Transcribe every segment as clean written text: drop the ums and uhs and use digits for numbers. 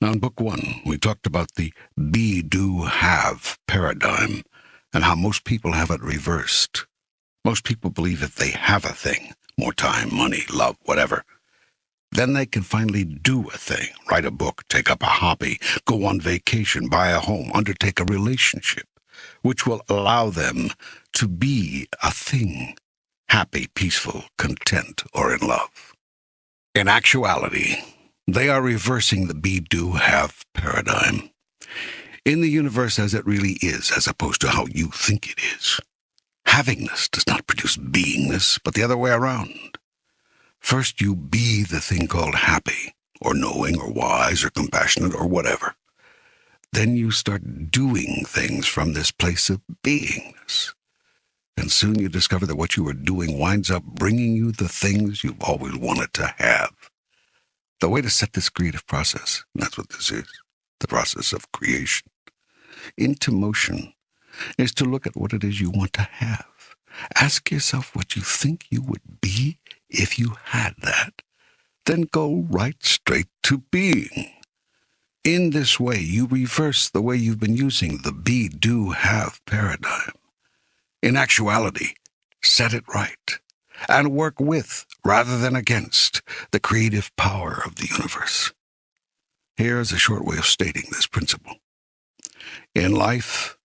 Now, in Book 1, we talked about the be, do, have paradigm and how most people have it reversed. Most people believe if they have a thing, more time, money, love, whatever, then they can finally do a thing, write a book, take up a hobby, go on vacation, buy a home, undertake a relationship, which will allow them to be a thing, happy, peaceful, content, or in love. In actuality, they are reversing the be, do, have paradigm in the universe as it really is, as opposed to how you think it is. Havingness does not produce beingness, but the other way around. First you be the thing called happy, or knowing, or wise, or compassionate, or whatever. Then you start doing things from this place of beingness. And soon you discover that what you are doing winds up bringing you the things you've always wanted to have. The way to set this creative process, and that's what this is, the process of creation, into motion, is to look at what it is you want to have. Ask yourself what you think you would be if you had that. Then go right straight to being. In this way, you reverse the way you've been using the be, do, have paradigm. In actuality, set it right and work with, rather than against, the creative power of the universe. Here's a short way of stating this principle. In life,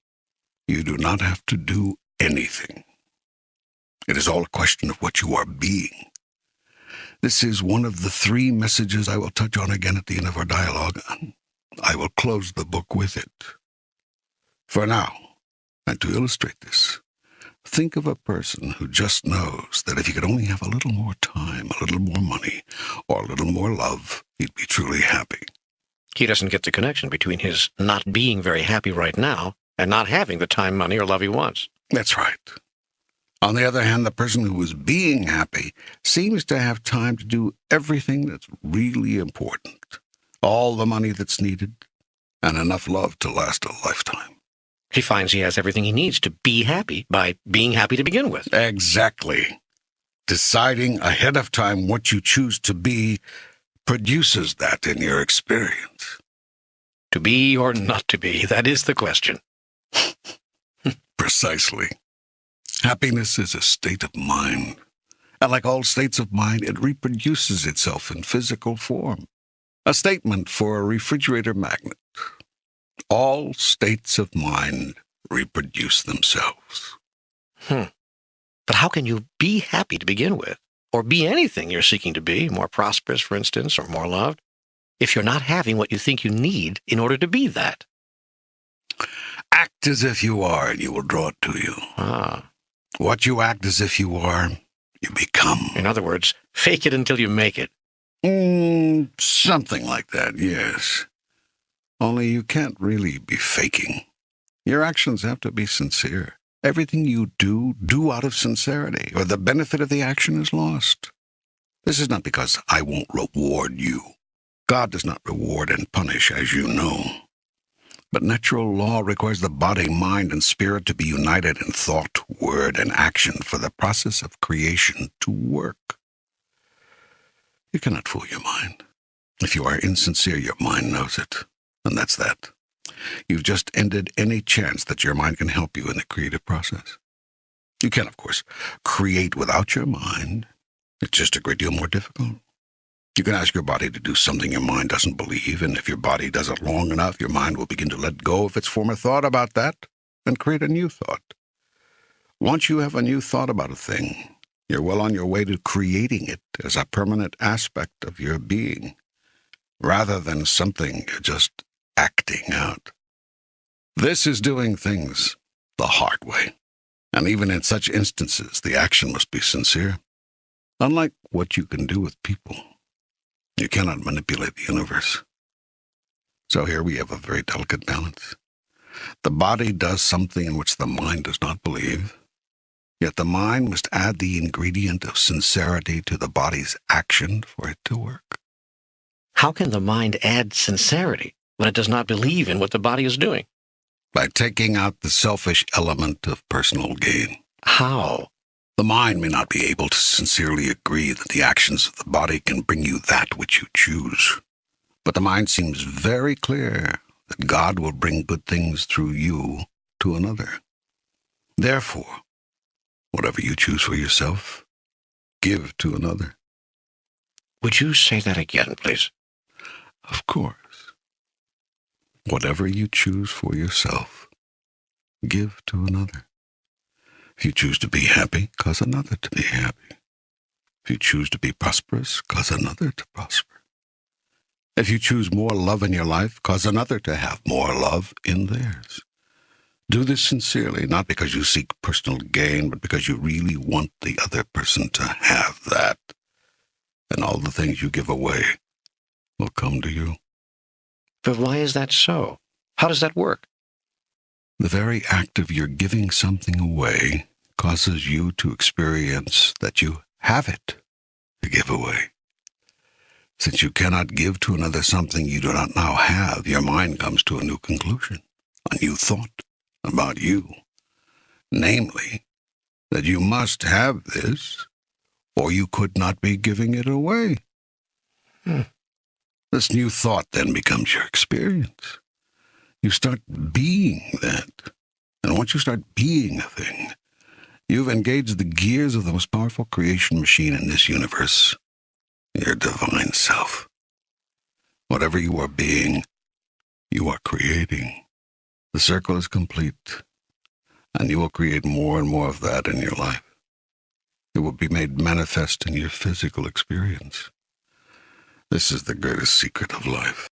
you do not have to do anything. It is all a question of what you are being. This is one of the 3 messages I will touch on again at the end of our dialogue. I will close the book with it. For now, and to illustrate this, think of a person who just knows that if he could only have a little more time, a little more money, or a little more love, he'd be truly happy. He doesn't get the connection between his not being very happy right now and not having the time, money, or love he wants. That's right. On the other hand, the person who is being happy seems to have time to do everything that's really important, all the money that's needed, and enough love to last a lifetime. He finds he has everything he needs to be happy by being happy to begin with. Exactly. Deciding ahead of time what you choose to be produces that in your experience. To be or not to be, that is the question. Precisely. Happiness is a state of mind, and like all states of mind, it reproduces itself in physical form. A statement for a refrigerator magnet. All states of mind reproduce themselves. But how can you be happy to begin with, or be anything you're seeking to be, more prosperous, for instance, or more loved, if you're not having what you think you need in order to be that? Act as if you are, and you will draw it to you. What you act as if you are, you become. In other words, fake it until you make it. Something like that, yes. Only you can't really be faking. Your actions have to be sincere. Everything you do out of sincerity, or the benefit of the action is lost. This is not because I won't reward you. God does not reward and punish, as you know. But natural law requires the body, mind, and spirit to be united in thought, word, and action for the process of creation to work. You cannot fool your mind. If you are insincere, your mind knows it. And that's that. You've just ended any chance that your mind can help you in the creative process. You can, of course, create without your mind. It's just a great deal more difficult. You can ask your body to do something your mind doesn't believe, and if your body does it long enough, your mind will begin to let go of its former thought about that and create a new thought. Once you have a new thought about a thing, you're well on your way to creating it as a permanent aspect of your being, rather than something you're just acting out. This is doing things the hard way, and even in such instances, the action must be sincere. Unlike what you can do with people, you cannot manipulate the universe. So here we have a very delicate balance. The body does something in which the mind does not believe, yet the mind must add the ingredient of sincerity to the body's action for it to work. How can the mind add sincerity when it does not believe in what the body is doing? By taking out the selfish element of personal gain. How? The mind may not be able to sincerely agree that the actions of the body can bring you that which you choose. But the mind seems very clear that God will bring good things through you to another. Therefore, whatever you choose for yourself, give to another. Would you say that again, please? Of course. Whatever you choose for yourself, give to another. If you choose to be happy, cause another to be happy. If you choose to be prosperous, cause another to prosper. If you choose more love in your life, cause another to have more love in theirs. Do this sincerely, not because you seek personal gain, but because you really want the other person to have that. And all the things you give away will come to you. But why is that so? How does that work? The very act of your giving something away causes you to experience that you have it to give away. Since you cannot give to another something you do not now have, your mind comes to a new conclusion, a new thought about you. Namely, that you must have this, or you could not be giving it away. This new thought then becomes your experience. You start being that. And once you start being a thing, you've engaged the gears of the most powerful creation machine in this universe, your divine self. Whatever you are being, you are creating. The circle is complete, and you will create more and more of that in your life. It will be made manifest in your physical experience. This is the greatest secret of life.